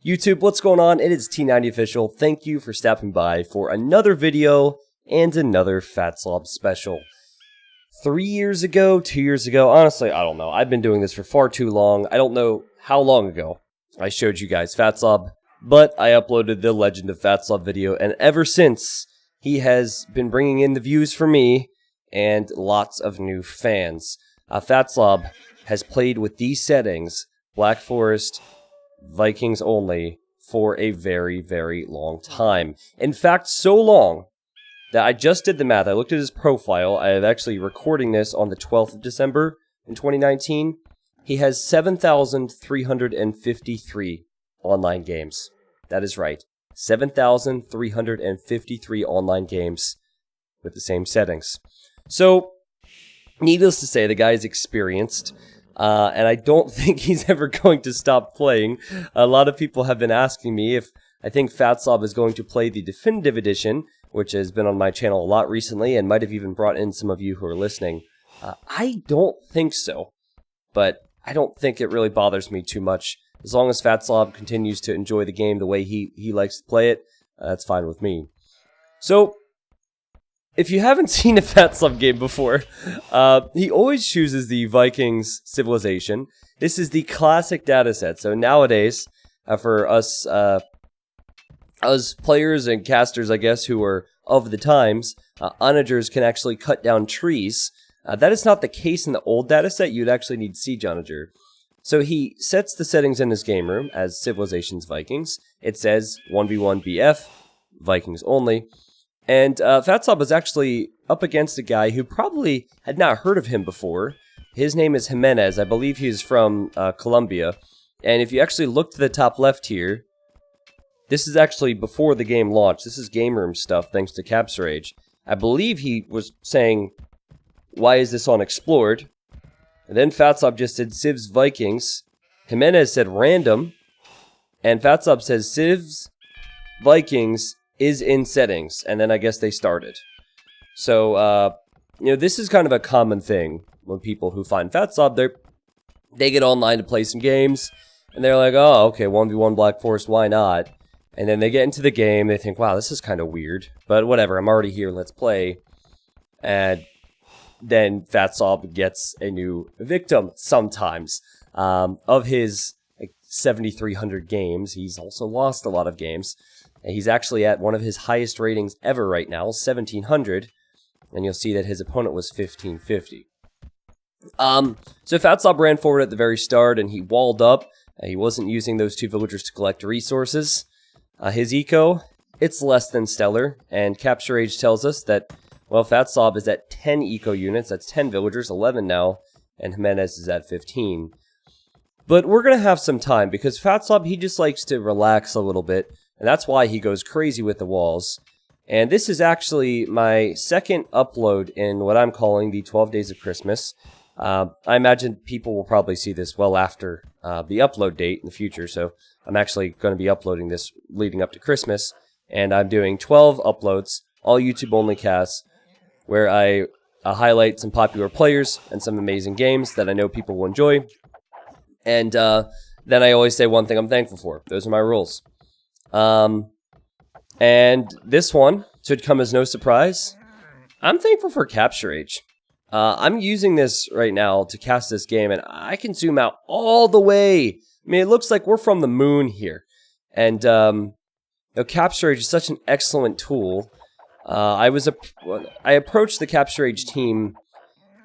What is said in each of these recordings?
YouTube, what's going on? It is T90 Official. Thank you for stopping by for another video and another Fatslob special. 3 years ago, 2 years ago, honestly, I don't know. I've been doing this for far too long. I don't know how long ago I showed you guys Fatslob, but I uploaded the Legend of Fatslob video, and ever since, he has been bringing in the views for me and lots of new fans. Fatslob has played with these settings, Black Forest, Vikings only, for a very, very long time. In fact, so long that I just did the math. I looked at his profile. I am actually recording this on the 12th of December in 2019. He has 7,353 online games. That is right. 7,353 online games with the same settings. So, needless to say, the guy is experienced. And I don't think he's ever going to stop playing. A lot of people have been asking me if I think Fatslob is going to play the Definitive Edition, which has been on my channel a lot recently and might have even brought in some of you who are listening. I don't think so, but I don't think it really bothers me too much. As long as Fatslob continues to enjoy the game the way he likes to play it, that's fine with me. So, if you haven't seen a Fatslob game before, he always chooses the Vikings civilization. This is the classic dataset. So nowadays, for us players and casters, I guess, who are of the times, onagers can actually cut down trees. That is not the case in the old dataset. You'd actually need Siege Onager. So he sets the settings in his game room as Civilizations Vikings. It says 1v1 BF, Vikings only. And Fatslob is actually up against a guy who probably had not heard of him before. His name is Jimenez. I believe he's from Colombia. And if you actually look to the top left here, this is actually before the game launched. This is game room stuff, thanks to CapsRage. I believe he was saying, why is this unexplored? And then Fatslob just said Civs Vikings. Jimenez said random. And Fatslob says Civs Vikings is in settings, and then I guess they started. So, this is kind of a common thing when people who find Fatslob, they get online to play some games, and they're like, oh, okay, 1v1 Black Forest, why not? And then they get into the game, they think, wow, this is kind of weird, but whatever, I'm already here, let's play. And then Fatslob gets a new victim sometimes. Of his 7,300 games, he's also lost a lot of games. And he's actually at one of his highest ratings ever right now, 1,700. And you'll see that his opponent was 1,550. So Fatslob ran forward at the very start, and he walled up. He wasn't using those two villagers to collect resources. His eco, it's less than stellar. And CapsRage tells us that, well, Fatslob is at 10 eco units. That's 10 villagers, 11 now. And Jimenez is at 15. But we're going to have some time, because Fatslob, he just likes to relax a little bit. And that's why he goes crazy with the walls. And this is actually my second upload in what I'm calling the 12 Days of Christmas. I imagine people will probably see this well after the upload date in the future. So I'm actually going to be uploading this leading up to Christmas. And I'm doing 12 uploads, all YouTube only casts, where I highlight some popular players and some amazing games that I know people will enjoy. And then I always say one thing I'm thankful for. Those are my rules. And this one should come as no surprise. I'm thankful for CapsRage. I'm using this right now to cast this game, and I can zoom out all the way. I mean, it looks like we're from the moon here. And, CapsRage is such an excellent tool. I approached the CapsRage team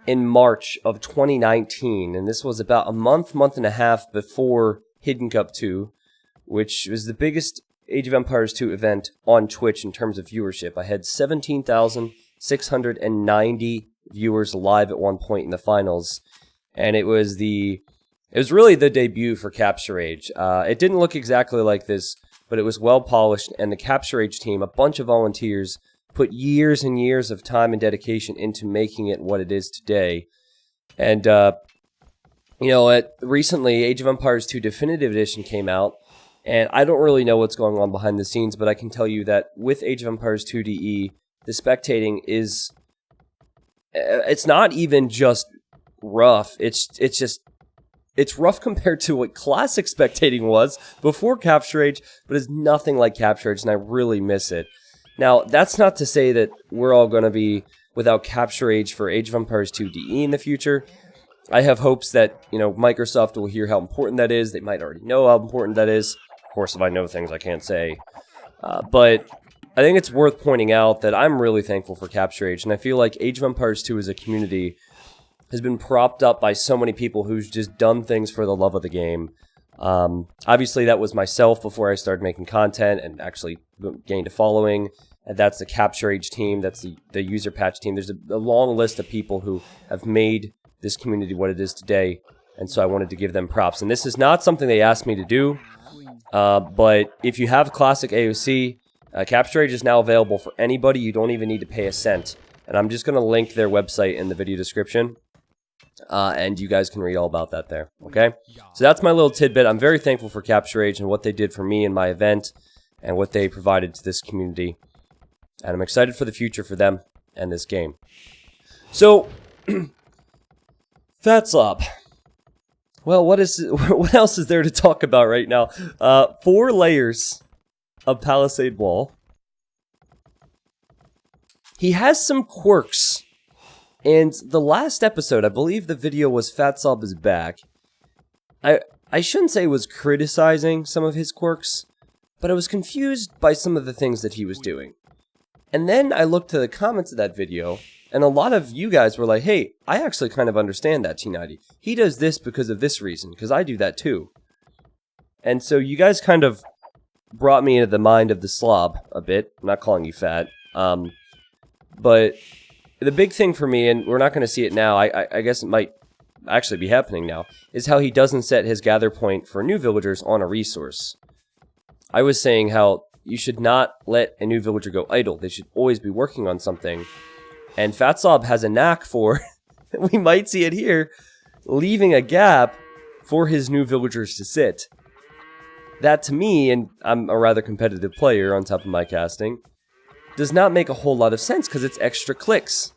in March of 2019, and this was about a month and a half before Hidden Cup 2, which was the biggest Age of Empires 2 event on Twitch in terms of viewership. I had 17,690 viewers live at one point in the finals, and it was really the debut for CapsRage. It didn't look exactly like this, but it was well polished, and the CapsRage team, a bunch of volunteers, put years and years of time and dedication into making it what it is today. And recently Age of Empires 2 Definitive Edition came out. And I don't really know what's going on behind the scenes, but I can tell you that with Age of Empires 2 DE, the spectating is... It's not even just rough, it's just It's rough compared to what classic spectating was before Capture Age, but it's nothing like Capture Age, and I really miss it. Now, that's not to say that we're all going to be without Capture Age for Age of Empires 2 DE in the future. I have hopes that, you know, Microsoft will hear how important that is. They might already know how important that is. Of course, if I know things I can't say. But I think it's worth pointing out that I'm really thankful for Capture Age, and I feel like Age of Empires 2 as a community has been propped up by so many people who's just done things for the love of the game. Obviously, that was myself before I started making content and actually gained a following. And that's the Capture Age team. That's the user patch team. There's a long list of people who have made this community what it is today. And so I wanted to give them props. And this is not something they asked me to do. But if you have classic AOC, Capture Age is now available for anybody. You don't even need to pay a cent. And I'm just going to link their website in the video description. And you guys can read all about that there, okay? So that's my little tidbit. I'm very thankful for Capture Age and what they did for me in my event and what they provided to this community. And I'm excited for the future for them and this game. So, Fatslob. Well, what else is there to talk about right now? 4 layers of Palisade Wall. He has some quirks. And the last episode, I believe the video was Fatslob is back. I shouldn't say was criticizing some of his quirks, but I was confused by some of the things that he was doing. And then I looked to the comments of that video, and a lot of you guys were like, hey, I actually kind of understand that, T90. He does this because of this reason, because I do that too. And so you guys kind of brought me into the mind of the slob a bit. I'm not calling you fat. But the big thing for me, and we're not going to see it now, I guess it might actually be happening now, is how he doesn't set his gather point for new villagers on a resource. I was saying how you should not let a new villager go idle. They should always be working on something. And Fatslob has a knack for, we might see it here, leaving a gap for his new villagers to sit. That to me, and I'm a rather competitive player on top of my casting, does not make a whole lot of sense because it's extra clicks.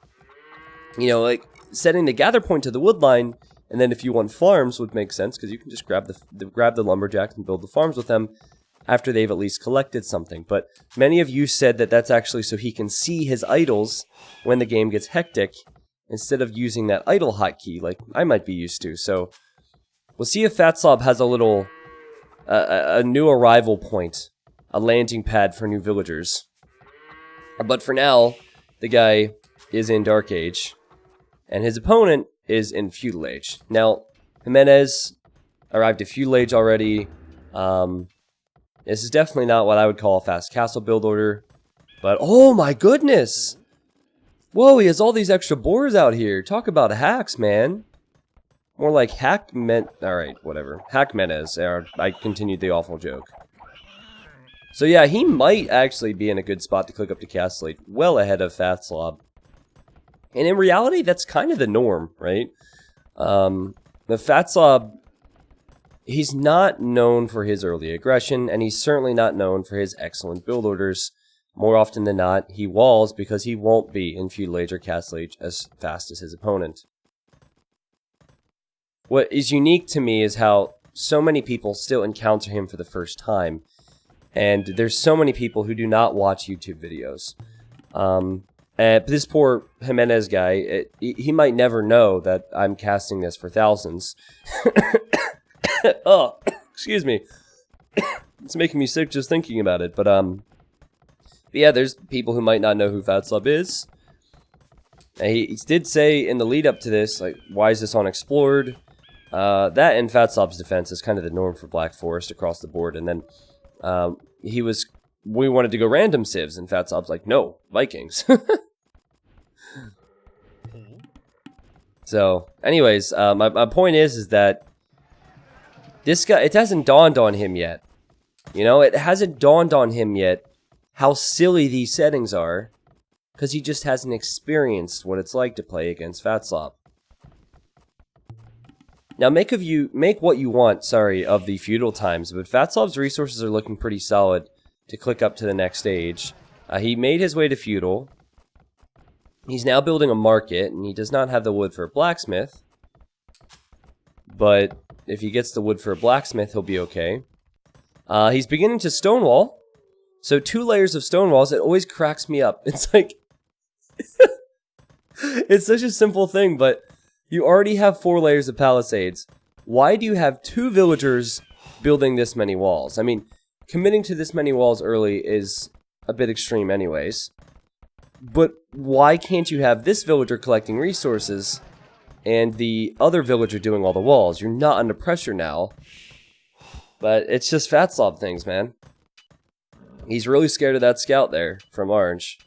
You know, like setting the gather point to the wood line, and then if you want farms would make sense because you can just grab the lumberjacks and build the farms with them after they've at least collected something. But many of you said that that's actually so he can see his idols when the game gets hectic, instead of using that idle hotkey like I might be used to. So we'll see if Fatslob has a little, a new arrival point, a landing pad for new villagers. But for now, the guy is in Dark Age, and his opponent is in Feudal Age. Now, Jimenez arrived at Feudal Age already. This is definitely not what I would call a fast castle build order. But, oh my goodness! Whoa, he has all these extra boars out here. Talk about hacks, man. More like alright, whatever. Hackmenez. I continued the awful joke. So yeah, he might actually be in a good spot to click up to Castle Age, well ahead of Fatslob. And in reality, that's kind of the norm, right? The Fatslob, he's not known for his early aggression, and he's certainly not known for his excellent build orders. More often than not, he walls because he won't be in Feudal Age or Castle Age as fast as his opponent. What is unique to me is how so many people still encounter him for the first time. And there's so many people who do not watch YouTube videos. This poor Jimenez guy, he might never know that I'm casting this for thousands. Oh, excuse me. It's making me sick just thinking about it. But yeah, there's people who might not know who Fatslob is. He did say in the lead up to this, like, why is this unexplored? That in Fatslob's defense is kind of the norm for Black Forest across the board. And then we wanted to go random civs, and Fatslob's like, no, Vikings. So, anyways, my point is that this guy, it hasn't dawned on him yet. You know, it hasn't dawned on him yet how silly these settings are, because he just hasn't experienced what it's like to play against Fatslob. Now, make what you want, of the feudal times, but Fatslob's resources are looking pretty solid to click up to the next stage. He made his way to feudal. He's now building a market, and he does not have the wood for a blacksmith. But if he gets the wood for a blacksmith, he'll be okay. He's beginning to stonewall. So 2 layers of stone walls, it always cracks me up. It's like... it's such a simple thing, but you already have 4 layers of palisades. Why do you have 2 villagers building this many walls? I mean, committing to this many walls early is a bit extreme anyways. But why can't you have this villager collecting resources and the other villager doing all the walls? You're not under pressure now. But it's just Fatslob things, man. He's really scared of that scout there from Orange.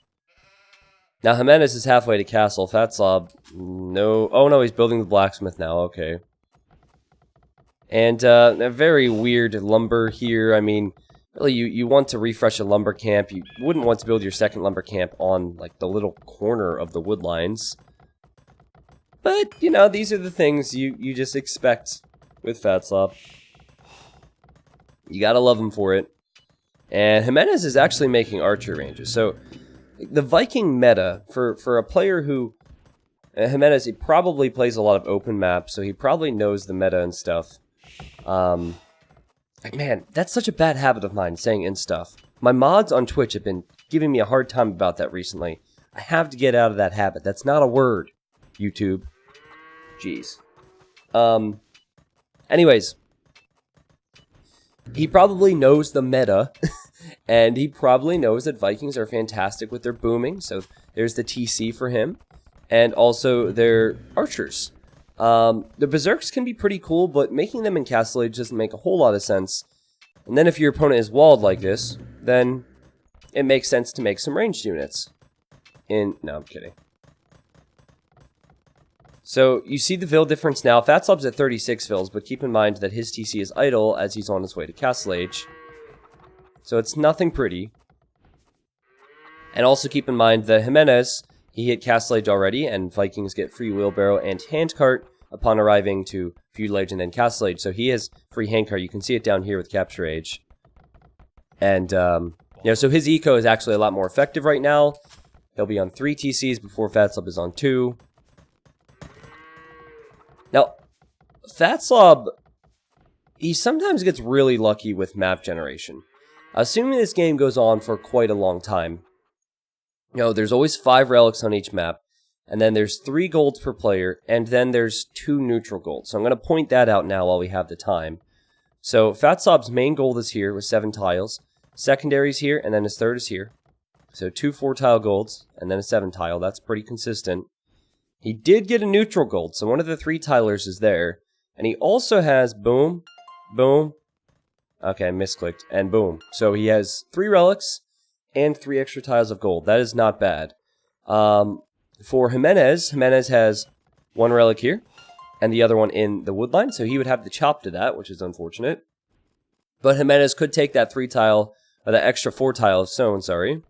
Now Jimenez is halfway to castle. Fatslob, no. Oh no, he's building the blacksmith now. Okay. And a very weird lumber here. I mean, really, you want to refresh a lumber camp. You wouldn't want to build your second lumber camp on, like, the little corner of the wood lines. But, you know, these are the things you just expect with Fatslob. You gotta love him for it. And Jimenez is actually making archer ranges. So, the Viking meta, for a player who... Jimenez, he probably plays a lot of open maps, so he probably knows the meta and stuff. Man, that's such a bad habit of mine, saying and stuff. My mods on Twitch have been giving me a hard time about that recently. I have to get out of that habit. That's not a word, YouTube. Jeez. Anyways. He probably knows the meta, and he probably knows that Vikings are fantastic with their booming, so there's the TC for him, and also their archers. The Berserks can be pretty cool, but making them in Castle Age doesn't make a whole lot of sense. And then if your opponent is walled like this, then it makes sense to make some ranged units. No, I'm kidding. So, you see the Vil difference now. Fatslob's at 36 Vils, but keep in mind that his TC is idle as he's on his way to Castle Age. So it's nothing pretty. And also keep in mind that Jimenez, he hit Castle Age already, and Vikings get free wheelbarrow and handcart upon arriving to Feudal Age and then Castle Age. So he has free handcart. You can see it down here with Capture Age. And, you know, so his eco is actually a lot more effective right now. He'll be on 3 TCs before Fatslob is on 2. Now, Fatslob, he sometimes gets really lucky with map generation. Assuming this game goes on for quite a long time, you know, there's always 5 relics on each map, and then there's 3 golds per player, and then there's 2 neutral golds. So I'm going to point that out now while we have the time. So Fatslob's main gold is here with 7 tiles, secondary's here, and then his third is here. So 2 4-tile golds, and then a 7-tile. That's pretty consistent. He did get a neutral gold, so one of the 3-tilers is there. And he also has boom, boom, okay, I misclicked, and boom. So he has 3 relics and 3 extra tiles of gold. That is not bad. For Jimenez, Jimenez has 1 relic here, and the other one in the woodline, so he would have the chop to that, which is unfortunate. But Jimenez could take that 3-tile, or that extra 4-tile of stone, sorry.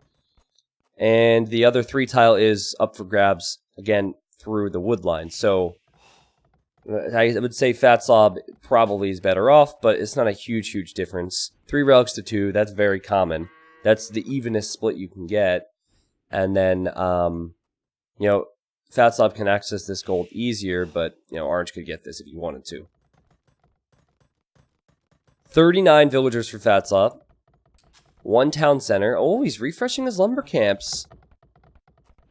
And the other 3-tile is up for grabs, again, through the woodline. So I would say Fatslob probably is better off, but it's not a huge difference. 3 relics to 2, that's very common. That's the evenest split you can get. And then, you know, Fatslob can access this gold easier, but, you know, Orange could get this if he wanted to. 39 villagers for Fatslob. 1 town center. Oh, he's refreshing his lumber camps.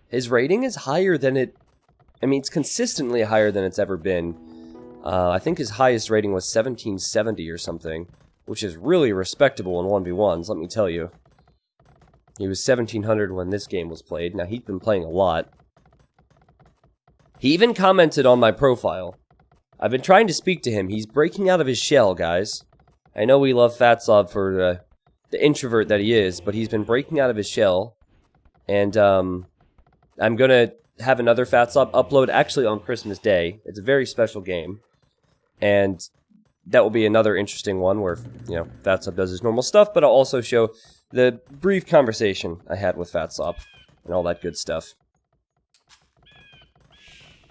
His rating is higher than it... I mean, it's consistently higher than it's ever been. I think his highest rating was 1770 or something, which is really respectable in 1v1s, let me tell you. He was 1700 when this game was played. Now, he's been playing a lot. He even commented on my profile. I've been trying to speak to him. He's breaking out of his shell, guys. I know we love Fatslob for the introvert that he is, but he's been breaking out of his shell. And I'm going to have another Fatslob upload actually on Christmas Day. It's a very special game. And that will be another interesting one where, you know, Fatslob does his normal stuff, but I'll also show the brief conversation I had with Fatslob and all that good stuff.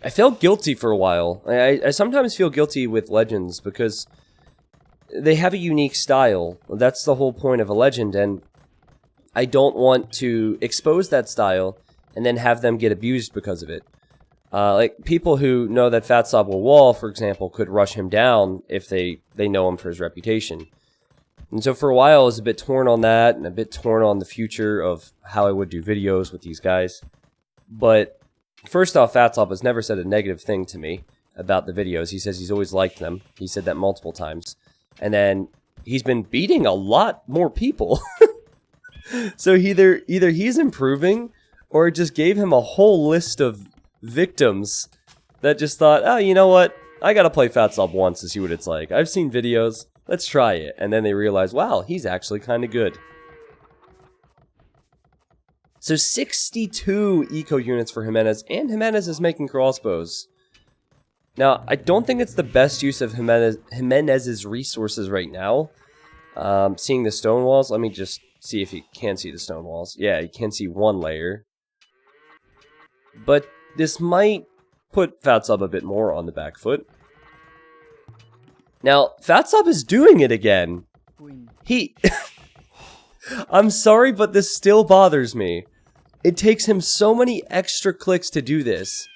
I felt guilty for a while. I sometimes feel guilty with legends because they have a unique style. That's the whole point of a legend, and I don't want to expose that style and then have them get abused because of it. Like, people who know that Fatslob will wall, for example, could rush him down if they know him for his reputation. And so for a while, I was a bit torn on that, and a bit torn on the future of how I would do videos with these guys. But first off, Fatslob has never said a negative thing to me about the videos. He says he's always liked them. He said that multiple times. And then he's been beating a lot more people. So either he's improving, or it just gave him a whole list of victims that just thought, oh, you know what? I gotta play Fatslob once to see what it's like. I've seen videos. Let's try it. And then they realize, wow, he's actually kind of good. So 62 eco units for Jimenez, and Jimenez is making crossbows. Now, I don't think it's the best use of Jimenez's resources right now. Seeing the stone walls, let me just see if you can see the stone walls. Yeah, you can see one layer. But this might put Fatslob a bit more on the back foot. Now, Fatslob is doing it again. I'm sorry, but this still bothers me. It takes him so many extra clicks to do this.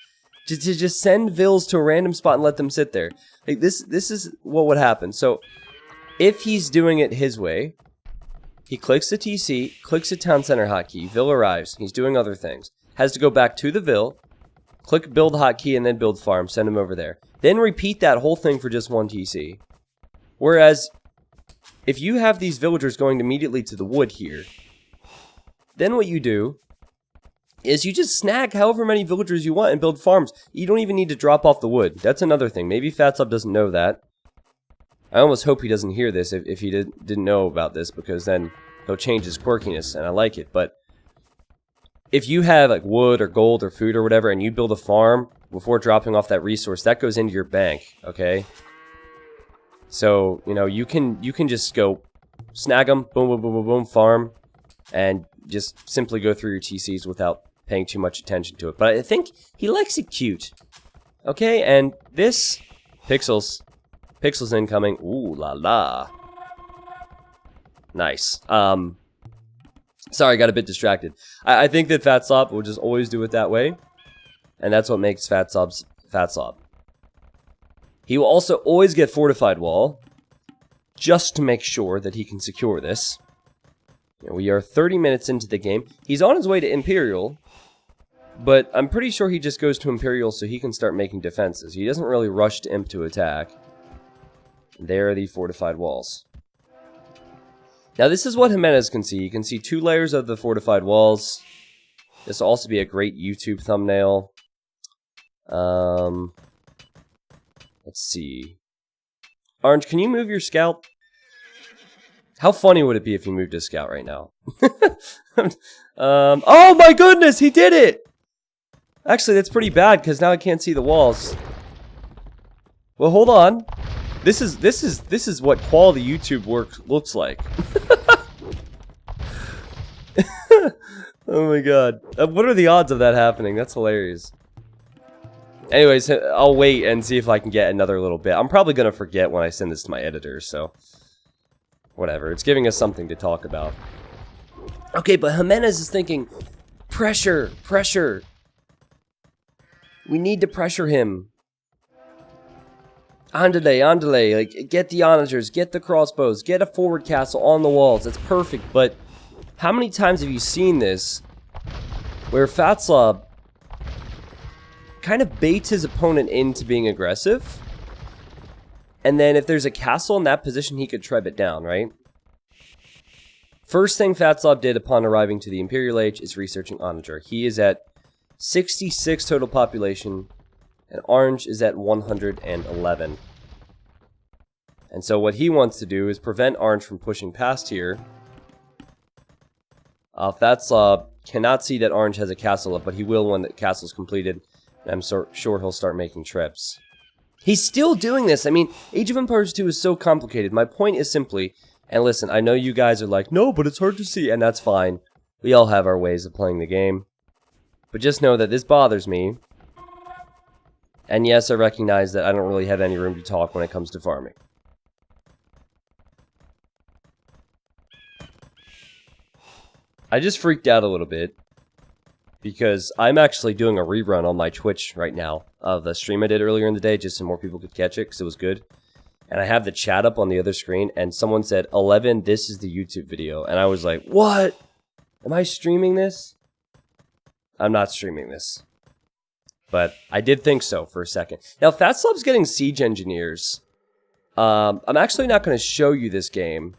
To just send vills to a random spot and let them sit there. Like, this is what would happen. So, if he's doing it his way, he clicks the TC, clicks the town center hotkey, vill arrives, he's doing other things. Has to go back to the vill, click build hotkey, and then build farm, send him over there. Then repeat that whole thing for just one TC. Whereas, if you have these villagers going immediately to the wood here, then what you do is you just snag however many villagers you want and build farms. You don't even need to drop off the wood. That's another thing. Maybe Fatslob doesn't know that. I almost hope he doesn't hear this if he didn't know about this, because then he'll change his quirkiness, and I like it. But if you have like wood or gold or food or whatever, and you build a farm before dropping off that resource, that goes into your bank, okay? So, you know, you can just go snag them, boom, boom, boom, boom, boom, farm, and just simply go through your TCs without paying too much attention to it. But I think he likes it cute. Okay, and this, Pixels incoming, ooh la la. Nice. Sorry, I got a bit distracted. I think that Fatslob will just always do it that way, and that's what makes Fatslob. He will also always get fortified wall, just to make sure that he can secure this. We are 30 minutes into the game. He's on his way to Imperial, but I'm pretty sure he just goes to Imperial so he can start making defenses. He doesn't really rush to Imp to attack. There are the fortified walls. Now this is what Jimenez can see. You can see 2 layers of the fortified walls. This will also be a great YouTube thumbnail. Let's see. Orange, can you move your scout? How funny would it be if you moved his scout right now? Oh my goodness, he did it! Actually, that's pretty bad because now I can't see the walls. Well, hold on. This is what quality YouTube work looks like. Oh my god. What are the odds of that happening? That's hilarious. Anyways, I'll wait and see if I can get another little bit. I'm probably going to forget when I send this to my editor, so whatever. It's giving us something to talk about. Okay, but Jimenez is thinking, pressure, pressure. We need to pressure him. Andale, like, get the onagers, get the crossbows, get a forward castle on the walls. That's perfect, but how many times have you seen this where Fatslob kind of baits his opponent into being aggressive, and then if there's a castle in that position, he could treb it down, right? First thing Fatslob did upon arriving to the Imperial Age is researching Onager. He is at 66 total population, and Orange is at 111. And so what he wants to do is prevent Orange from pushing past here. Fatslob cannot see that Orange has a castle up, but he will when the castle's completed. And I'm sure he'll start making trips. He's still doing this. I mean, Age of Empires 2 is so complicated. My point is simply, and listen, I know you guys are like, no, but it's hard to see, and that's fine. We all have our ways of playing the game. But just know that this bothers me. And yes, I recognize that I don't really have any room to talk when it comes to farming. I just freaked out a little bit. because I'm actually doing a rerun on my Twitch right now of the stream I did earlier in the day, just so more people could catch it, because it was good. And I have the chat up on the other screen, and someone said, 11, this is the YouTube video. And I was like, what? Am I streaming this? I'm not streaming this. But I did think so for a second. Now, Fatslob's getting siege engineers. I'm actually not going to show you this game.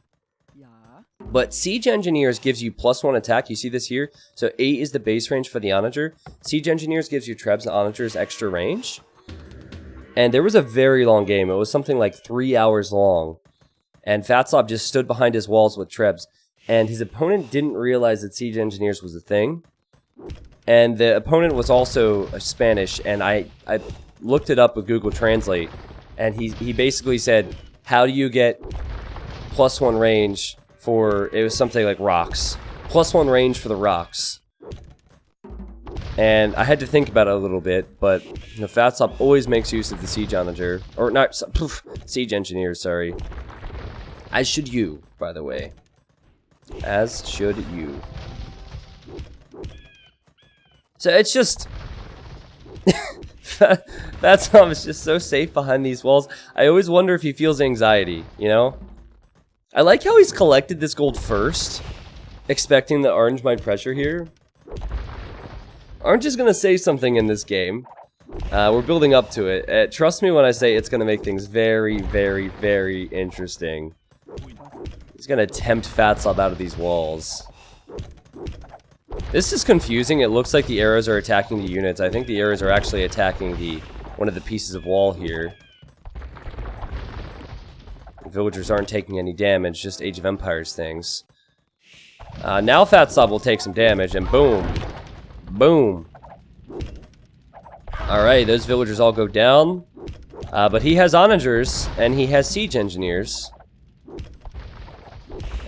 But siege engineers gives you +1 attack. You see this here? So 8 is the base range for the onager. Siege engineers gives you trebs and onagers extra range. And there was a very long game. It was something like 3 hours long. And Fatslob just stood behind his walls with trebs. And his opponent didn't realize that siege engineers was a thing. And the opponent was also Spanish. And I looked it up with Google Translate. And he basically said, how do you get +1 range for, it was something like rocks. +1 range for the rocks. And I had to think about it a little bit, but Fatslob always makes use of the siege onager. Or not, siege engineer, sorry. As should you, by the way. As should you. So it's just... Fatslob is just so safe behind these walls. I always wonder if he feels anxiety, you know? I like how he's collected this gold first, expecting that Orange might pressure here. Orange is going to say something in this game. We're building up to it. Trust me when I say it's going to make things very, very, very interesting. He's going to tempt Fatslob out of these walls. This is confusing. It looks like the arrows are attacking the units. I think the arrows are actually attacking one of the pieces of wall here. The villagers aren't taking any damage, just Age of Empires things. Now Fatslob will take some damage, and boom. Boom. Alright, those villagers all go down. But he has onagers, and he has siege engineers.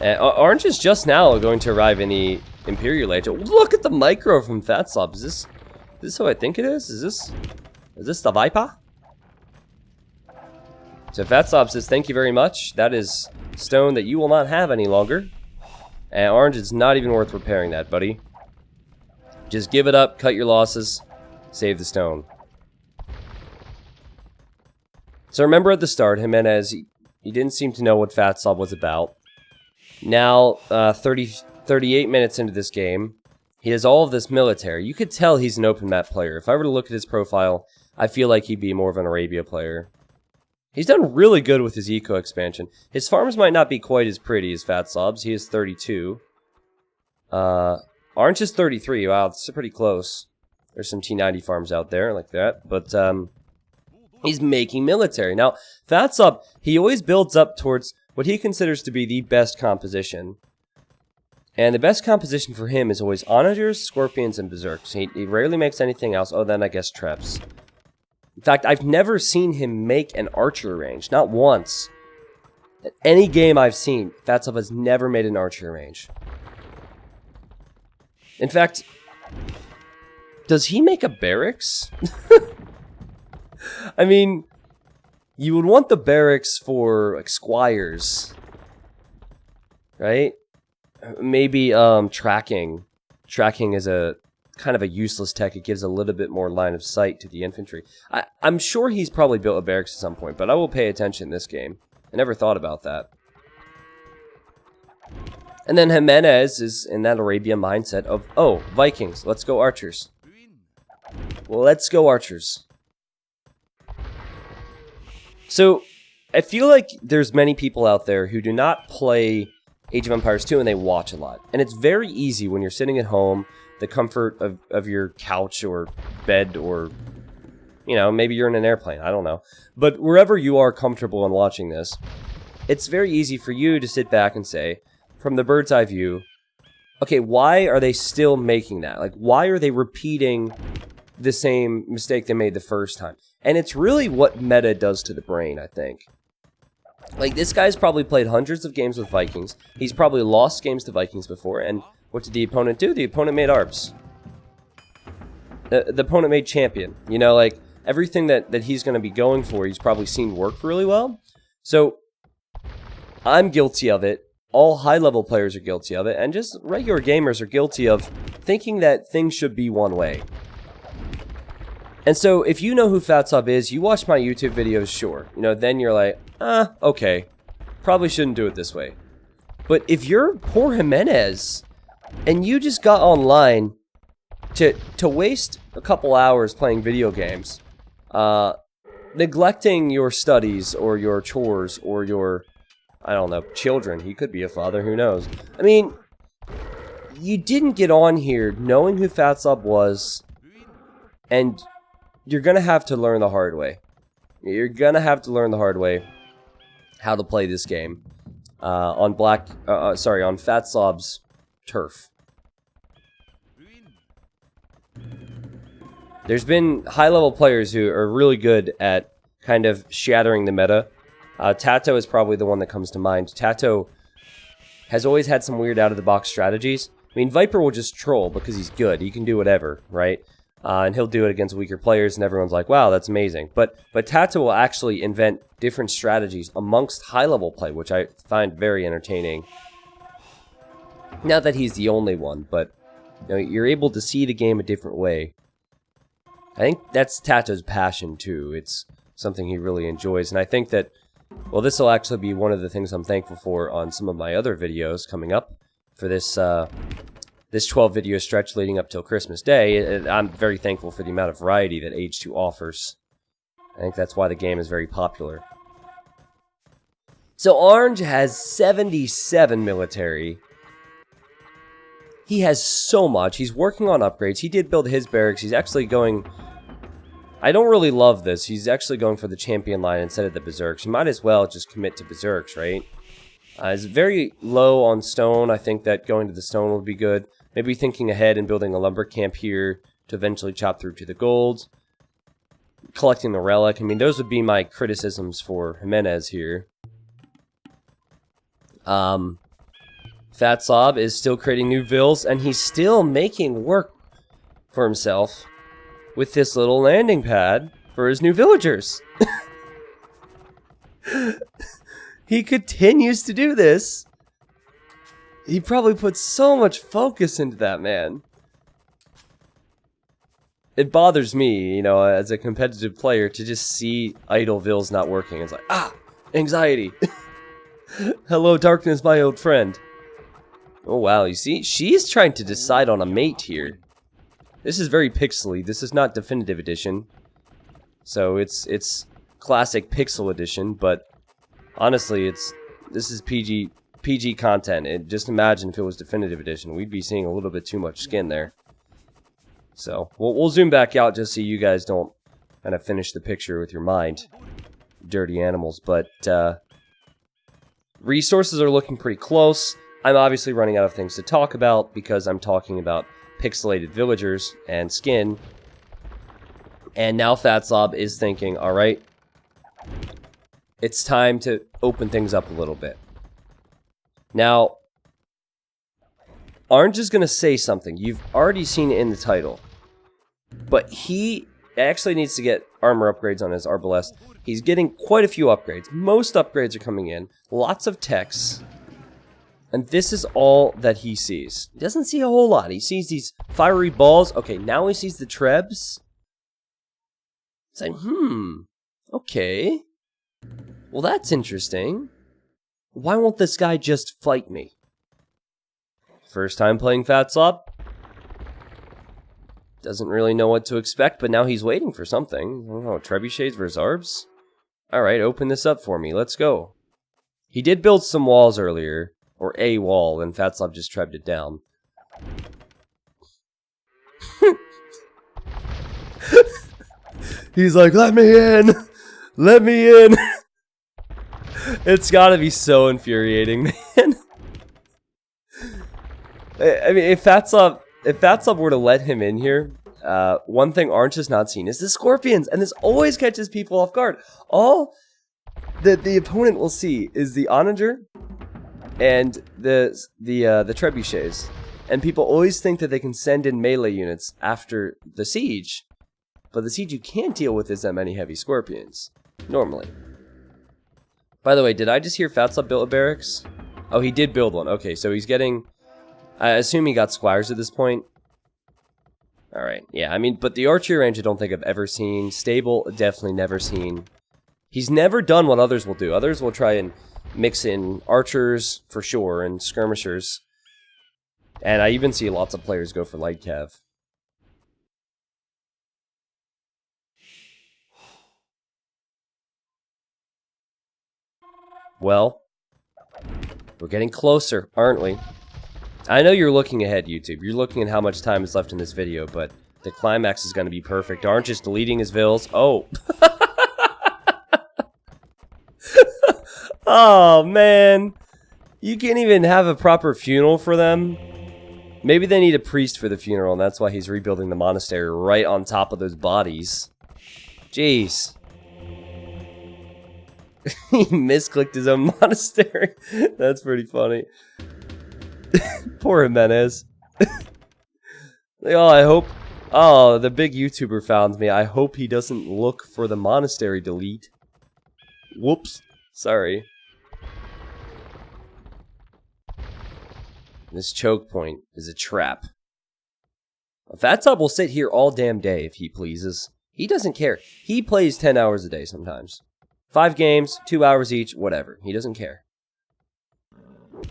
Orange is just now going to arrive in the Imperial Age. Look at the micro from Fatslob. Is this who I think it is? Is this the Viper? So Fatslob says, thank you very much. That is stone that you will not have any longer. And Orange, it's not even worth repairing that, buddy. Just give it up, cut your losses, save the stone. So remember at the start, Jimenez, he didn't seem to know what Fatslob was about. Now, 38 minutes into this game, he has all of this military. You could tell he's an open map player. If I were to look at his profile, I feel like he'd be more of an Arabia player. He's done really good with his eco expansion. His farms might not be quite as pretty as Fatslob's. He is 32. Orange is 33. Wow, that's pretty close. There's some T90 farms out there like that. But he's making military. Now, Fatslob, he always builds up towards what he considers to be the best composition. And the best composition for him is always onagers, scorpions, and berserks. He rarely makes anything else. Oh, then I guess treps. In fact, I've never seen him make an archer range. Not once. At any game I've seen, Fatslob has never made an archer range. In fact, does he make a barracks? I mean, you would want the barracks for, like, squires. Right? Maybe, tracking. Tracking is a kind of a useless tech. It gives a little bit more line of sight to the infantry. I'm sure he's probably built a barracks at some point, but I will pay attention in this game. I never thought about that. And then Jimenez is in that Arabian mindset of, oh, Vikings, let's go archers. Well, let's go archers. So, I feel like there's many people out there who do not play Age of Empires 2 and they watch a lot. And it's very easy when you're sitting at home, the comfort of your couch or bed or, you know, maybe you're in an airplane, I don't know. But wherever you are comfortable in watching this, it's very easy for you to sit back and say, from the bird's eye view, okay, why are they still making that? Like, why are they repeating the same mistake they made the first time? And it's really what meta does to the brain, I think. Like, this guy's probably played hundreds of games with Vikings. He's probably lost games to Vikings before, and what did the opponent do? The opponent made ARBs. The opponent made champion. You know, like, everything that he's going to be going for, he's probably seen work really well. So, I'm guilty of it all high-level players are guilty of it, and just regular gamers are guilty of thinking that things should be one way. And so, if you know who Fatslob is, you watch my YouTube videos, sure. You know, then you're like, okay. Probably shouldn't do it this way. But if you're poor Jimenez, and you just got online to waste a couple hours playing video games, neglecting your studies, or your chores, or your, I don't know, children. He could be a father, who knows. I mean, you didn't get on here knowing who Fatslob was, and you're gonna have to learn the hard way. You're gonna have to learn the hard way how to play this game on Fatslob's turf. There's been high-level players who are really good at kind of shattering the meta. Tato is probably the one that comes to mind. Tato has always had some weird out-of-the-box strategies. I mean, Viper will just troll because he's good. He can do whatever, right? And he'll do it against weaker players, and everyone's like, wow, that's amazing. But Tato will actually invent different strategies amongst high-level play, which I find very entertaining. Not that he's the only one, but you know, you're able to see the game a different way. I think that's Tato's passion, too. It's something he really enjoys, and I think that, well, this will actually be one of the things I'm thankful for on some of my other videos coming up for this, this 12-video stretch leading up till Christmas Day. I'm very thankful for the amount of variety that Age 2 offers. I think that's why the game is very popular. So Orange has 77 military. He has so much. He's working on upgrades. He did build his barracks. He's actually going... I don't really love this. He's actually going for the champion line instead of the berserks. You might as well just commit to berserks, right? He's very low on stone. I think that going to the stone would be good. Maybe thinking ahead and building a lumber camp here to eventually chop through to the gold. Collecting the relic. I mean, those would be my criticisms for Jimenez here. Fatslob is still creating new vills, and he's still making work for himself with this little landing pad for his new villagers. He continues to do this. He probably puts so much focus into that, man. It bothers me, you know, as a competitive player, to just see idle vills not working. It's like, anxiety. Hello, darkness, my old friend. Oh, wow, you see? She's trying to decide on a mate here. This is very pixely. This is not Definitive Edition. So it's classic Pixel Edition, but honestly, this is PG content. Just imagine if it was Definitive Edition. We'd be seeing a little bit too much skin there. So, we'll zoom back out just so you guys don't kind of finish the picture with your mind. Dirty animals. But, resources are looking pretty close. I'm obviously running out of things to talk about because I'm talking about pixelated villagers and skin. And now Fatslob is thinking, alright, it's time to open things up a little bit. Now, Orange is going to say something. You've already seen it in the title. But he actually needs to get armor upgrades on his Arbalest. He's getting quite a few upgrades. Most upgrades are coming in. Lots of techs. And this is all that he sees. He doesn't see a whole lot. He sees these fiery balls. Okay, now he sees the trebs. It's like, okay. Well, that's interesting. Why won't this guy just fight me? First time playing Fatslob. Doesn't really know what to expect, but now he's waiting for something. I don't know, trebuchets versus Arbs? Alright, open this up for me. Let's go. He did build some walls earlier. Or a wall, and Fatslob just trebbed it down. He's like, let me in! Let me in! It's gotta be so infuriating, man. I mean, if Fatslob were to let him in here, one thing Orange has not seen is the scorpions, and this always catches people off guard. All that the opponent will see is the onager and the trebuchets, and people always think that they can send in melee units after the siege, but the siege you can't deal with is that many heavy scorpions normally. By the way, did I just hear Fatslob built a barracks? Oh, he did build one. Okay, so he's getting... I assume he got squires at this point. Alright, yeah, I mean, but the archery range I don't think I've ever seen. Stable, definitely never seen. He's never done what others will do. Others will try and mix in archers, for sure, and skirmishers. And I even see lots of players go for light cav. Well, we're getting closer, aren't we? I know you're looking ahead, YouTube. You're looking at how much time is left in this video, but the climax is going to be perfect. Aren't just deleting his vills. Oh. Oh, man. You can't even have a proper funeral for them. Maybe they need a priest for the funeral, and that's why he's rebuilding the monastery right on top of those bodies. Jeez. He misclicked his own monastery. That's pretty funny. Poor Jimenez. Oh, I hope... Oh, the big YouTuber found me. I hope he doesn't look for the monastery delete. Whoops. Sorry. This choke point is a trap. Fatslob will sit here all damn day if he pleases. He doesn't care. He plays 10 hours a day sometimes. 5 games, 2 hours each, whatever. He doesn't care.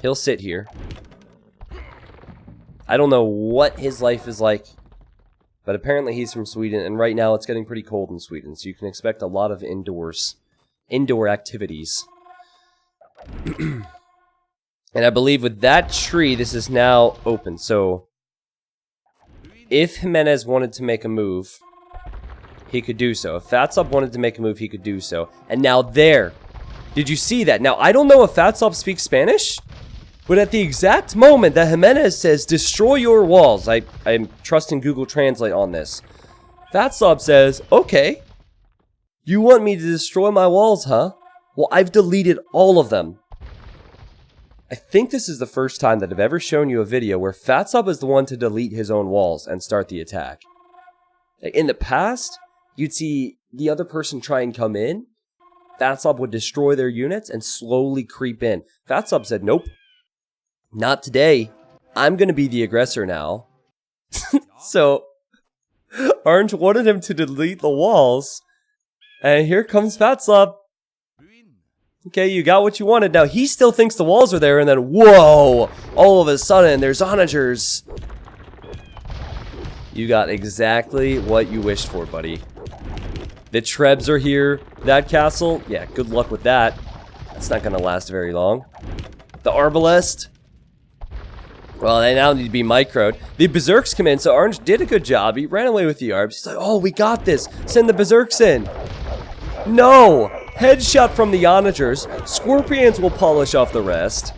He'll sit here. I don't know what his life is like, but apparently he's from Sweden, and right now it's getting pretty cold in Sweden, so you can expect a lot of indoor activities. And I believe with that tree, this is now open, so if Jimenez wanted to make a move, he could do so. If Fatslob wanted to make a move, he could do so. And now there. Did you see that? Now, I don't know if Fatslob speaks Spanish, but at the exact moment that Jimenez says, destroy your walls, I'm trusting Google Translate on this. Fatslob says, okay, you want me to destroy my walls, huh? Well, I've deleted all of them. I think this is the first time that I've ever shown you a video where Fatslob is the one to delete his own walls and start the attack. In the past, you'd see the other person try and come in. Fatslob would destroy their units and slowly creep in. Fatslob said, nope. Not today. I'm going to be the aggressor now. So, Orange wanted him to delete the walls. And here comes Fatslob. Okay, you got what you wanted. Now, he still thinks the walls are there, and then, whoa! All of a sudden, there's onagers. You got exactly what you wished for, buddy. The Trebs are here. That castle, yeah, good luck with that. That's not going to last very long. The Arbalest. Well, they now need to be microed. The Berserks come in, so Orange did a good job. He ran away with the Arbs. He's like, oh, we got this. Send the Berserks in. No! Headshot from the onagers. Scorpions will polish off the rest.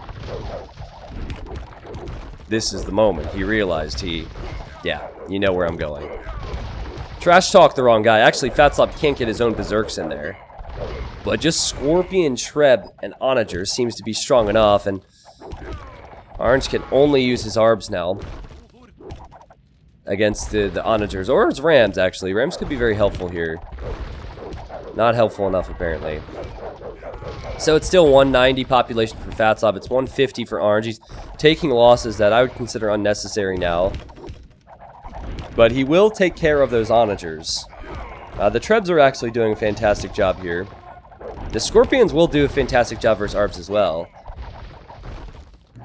This is the moment. He realized yeah, you know where I'm going. Trash talk the wrong guy. Actually, Fatslob can't get his own Berserks in there. But just Scorpion, Treb, and Onager seems to be strong enough, and Orange can only use his Arbs now against the Onagers, or his Rams, actually. Rams could be very helpful here. Not helpful enough, apparently. So it's still 190 population for Fatslob. It's 150 for Orange. He's taking losses that I would consider unnecessary now. But he will take care of those Onagers. The Trebs are actually doing a fantastic job here. The Scorpions will do a fantastic job versus Arbs as well.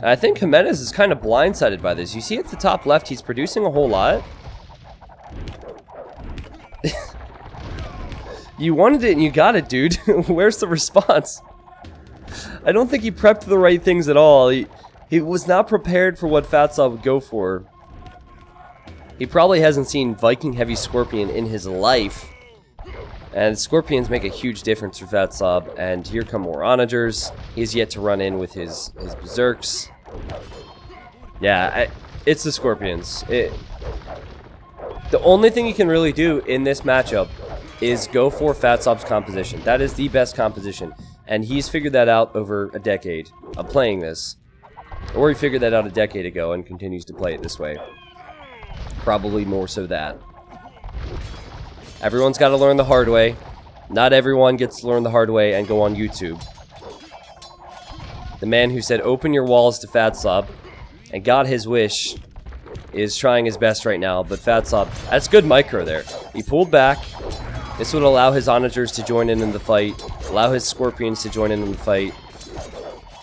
I think Jimenez is kind of blindsided by this. You see at the top left, he's producing a whole lot. You wanted it and you got it, dude. Where's the response? I don't think he prepped the right things at all. He was not prepared for what Fatslob would go for. He probably hasn't seen Viking Heavy Scorpion in his life. And Scorpions make a huge difference for Fatslob. And here come more Onagers. He's yet to run in with his Berserks. Yeah, it's the Scorpions. The only thing you can really do in this matchup is go for Fatslob's composition. That is the best composition. And he's figured that out over a decade of playing this. Or he figured that out a decade ago and continues to play it this way. Probably more so that. Everyone's got to learn the hard way. Not everyone gets to learn the hard way and go on YouTube. the man who said open your walls to Fatslob and got his wish, is trying his best right now. But Fatslob, that's good micro there. He pulled back. This would allow his onagers to join in the fight, allow his scorpions to join in the fight.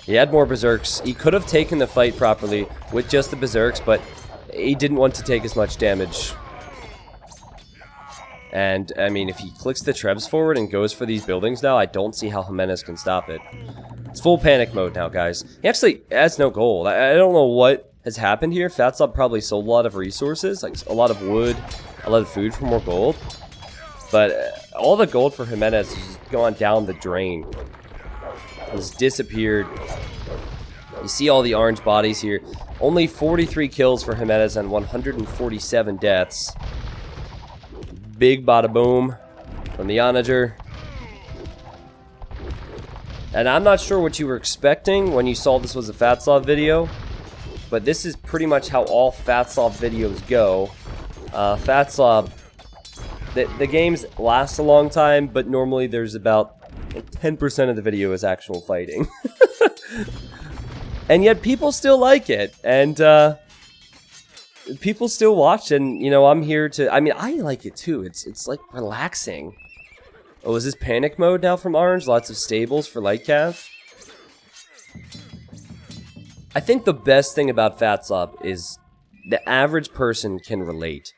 He had more berserks. He could have taken the fight properly with just the berserks, but he didn't want to take as much damage. And, I mean, if he clicks the trebs forward and goes for these buildings now, I don't see how Jimenez can stop it. It's full panic mode now, guys. He actually has no gold. I don't know what has happened here. Fatslob probably sold a lot of resources, like a lot of wood, a lot of food for more gold. But all the gold for Jimenez has gone down the drain. Has disappeared. You see all the orange bodies here. Only 43 kills for Jimenez and 147 deaths. Big bada boom from the onager. And I'm not sure what you were expecting when you saw this was a Fatslob video, but this is pretty much how all Fatslob videos go. Fatslob, the games last a long time, but normally there's about 10% of the video is actual fighting. And yet people still like it, and people still watch, and you know, I'm here to, I mean, I like it too. It's like relaxing. Oh, is this panic mode now from Orange? Lots of stables for light cav. I think the best thing about Fatslob is the average person can relate.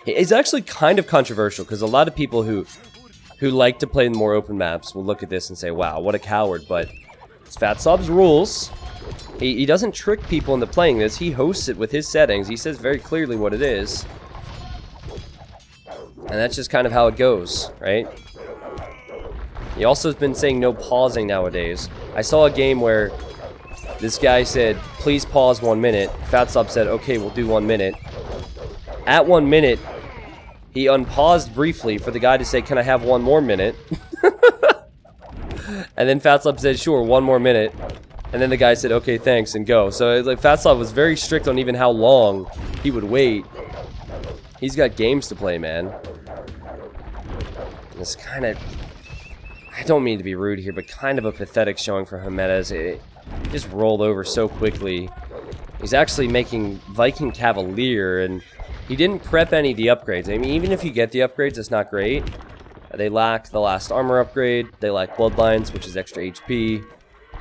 It's actually kind of controversial because a lot of people who like to play in more open maps will look at this and say, wow, what a coward, but it's Fatslob's rules. He doesn't trick people into playing this. He hosts it with his settings. He says very clearly what it is. And that's just kind of how it goes, right? He also has been saying no pausing nowadays. I saw a game where this guy said, please pause 1 minute. Fatslob said, okay, we'll do 1 minute. At 1 minute, he unpaused briefly for the guy to say, can I have 1 more minute? And then Fatslob said, sure, 1 more minute. And then the guy said, okay, thanks, and go. So like, Fatslob was very strict on even how long he would wait. He's got games to play, man. It's kind of, I don't mean to be rude here, but kind of a pathetic showing for Jimenez. It just rolled over so quickly. He's actually making Viking Cavalier, and he didn't prep any of the upgrades. I mean, even if you get the upgrades, it's not great. They lack the last armor upgrade. They lack Bloodlines, which is extra HP.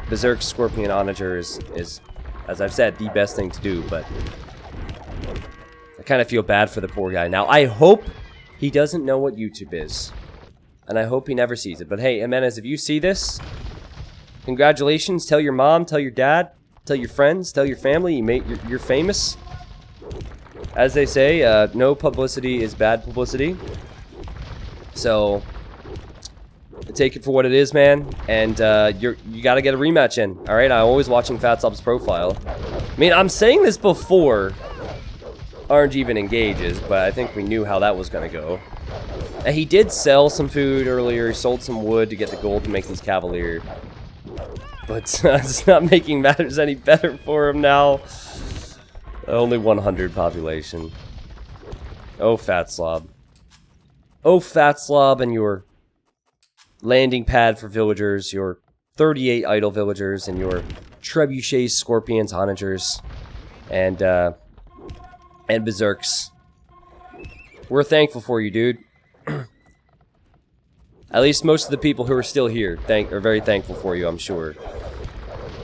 Berserk Scorpion Onager is, as I've said, the best thing to do, but I kind of feel bad for the poor guy. Now, I hope he doesn't know what YouTube is, and I hope he never sees it. But hey, Jimenez, if you see this, congratulations. Tell your mom, tell your dad, tell your friends, tell your family you're famous. As they say, no publicity is bad publicity. So take it for what it is, man, and you gotta get a rematch in. All right, I'm always watching Fatslob's profile. I mean, I'm saying this before Orange even engages, but I think we knew how that was gonna go. And he did sell some food earlier. He sold some wood to get the gold to make these Cavalier, but it's not making matters any better for him now. Only 100 population. Oh, Fatslob. Oh, Fatslob, and your landing pad for villagers, your 38 idle villagers, and your trebuchets, scorpions, onagers, and berserks. We're thankful for you, dude. At least most of the people who are still here are very thankful for you, I'm sure.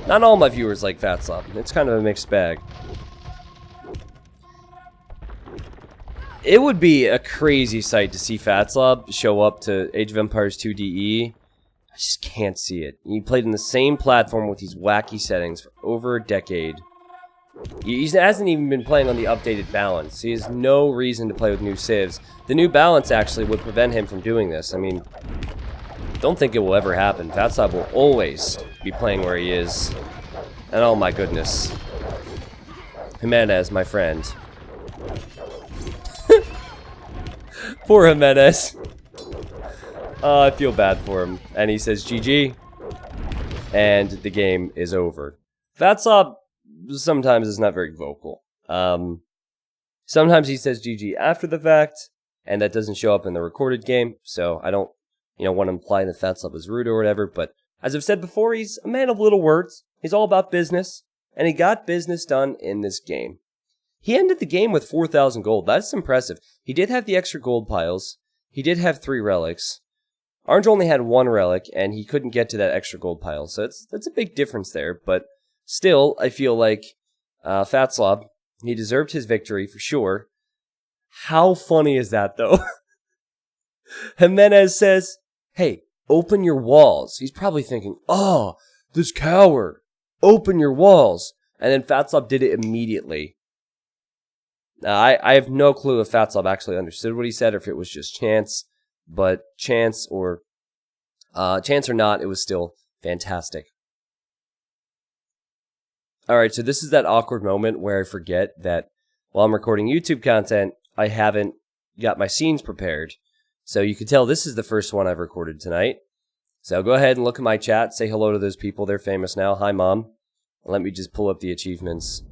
Not all my viewers like Fatslob. It's kind of a mixed bag. It would be a crazy sight to see Fatslob show up to Age of Empires 2 DE. I just can't see it. He played in the same platform with these wacky settings for over a decade. He hasn't even been playing on the updated balance. He has no reason to play with new civs. The new balance actually would prevent him from doing this. I mean, don't think it will ever happen. Fatslob will always be playing where he is. And oh my goodness. Jimenez, my friend. Poor Jimenez. I feel bad for him. And he says GG. And the game is over. Fatslob sometimes is not very vocal. Sometimes he says GG after the fact, and that doesn't show up in the recorded game, so I don't, want to imply that Fatslob is rude or whatever, but As I've said before, he's a man of little words. He's all about business, and he got business done in this game. He ended the game with 4,000 gold. That's impressive. He did have the extra gold piles. He did have 3 relics. Orange only had 1 relic, and he couldn't get to that extra gold pile. So that's a big difference there. But still, I feel like Fatslob, he deserved his victory for sure. How funny is that, though? Jimenez says, hey, open your walls. He's probably thinking, oh, this coward. Open your walls. And then Fatslob did it immediately. Now, I have no clue if Fatslob actually understood what he said or if it was just chance. But chance or not, it was still fantastic. Alright, so this is that awkward moment where I forget that while I'm recording YouTube content, I haven't got my scenes prepared. So you can tell this is the first one I've recorded tonight. So go ahead and look at my chat, say hello to those people, they're famous now. Hi, Mom. Let me just pull up the achievements.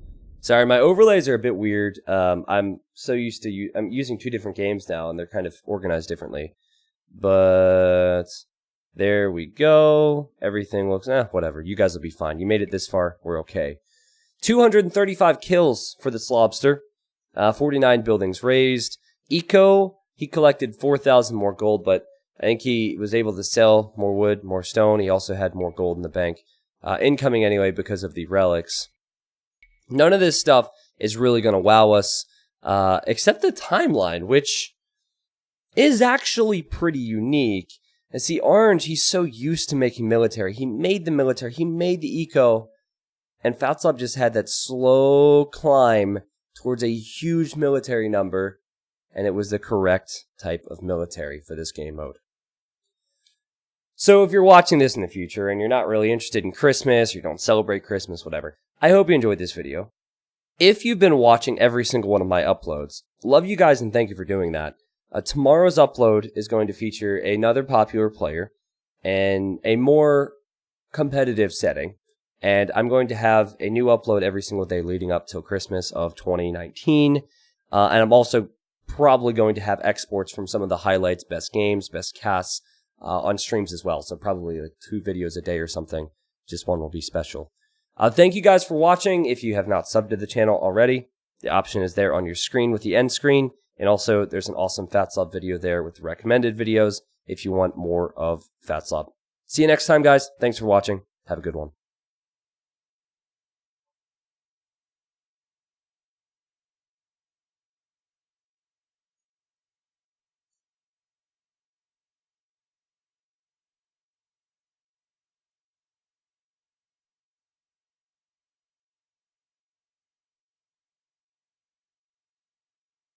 Sorry, my overlays are a bit weird. I'm so used to I'm using 2 different games now, and they're kind of organized differently. But there we go. Everything looks, whatever. You guys will be fine. You made it this far. We're okay. 235 kills for this lobster. 49 buildings raised. Eco, he collected 4,000 more gold, but I think he was able to sell more wood, more stone. He also had more gold in the bank. Incoming anyway because of the relics. None of this stuff is really going to wow us, except the timeline, which is actually pretty unique. And see, Orange, he's so used to making military. He made the military, he made the eco, and Fatslob just had that slow climb towards a huge military number, and it was the correct type of military for this game mode. So if you're watching this in the future and you're not really interested in Christmas, or you don't celebrate Christmas, whatever, I hope you enjoyed this video. If you've been watching every single one of my uploads, love you guys and thank you for doing that. Tomorrow's upload is going to feature another popular player and a more competitive setting. And I'm going to have a new upload every single day leading up till Christmas of 2019. And I'm also probably going to have exports from some of the highlights, best games, best casts on streams as well. So probably like 2 videos a day or something. Just one will be special. Thank you guys for watching. If you have not subbed to the channel already, the option is there on your screen with the end screen. And also, there's an awesome Fatslob video there with recommended videos if you want more of Fatslob. See you next time, guys. Thanks for watching. Have a good one.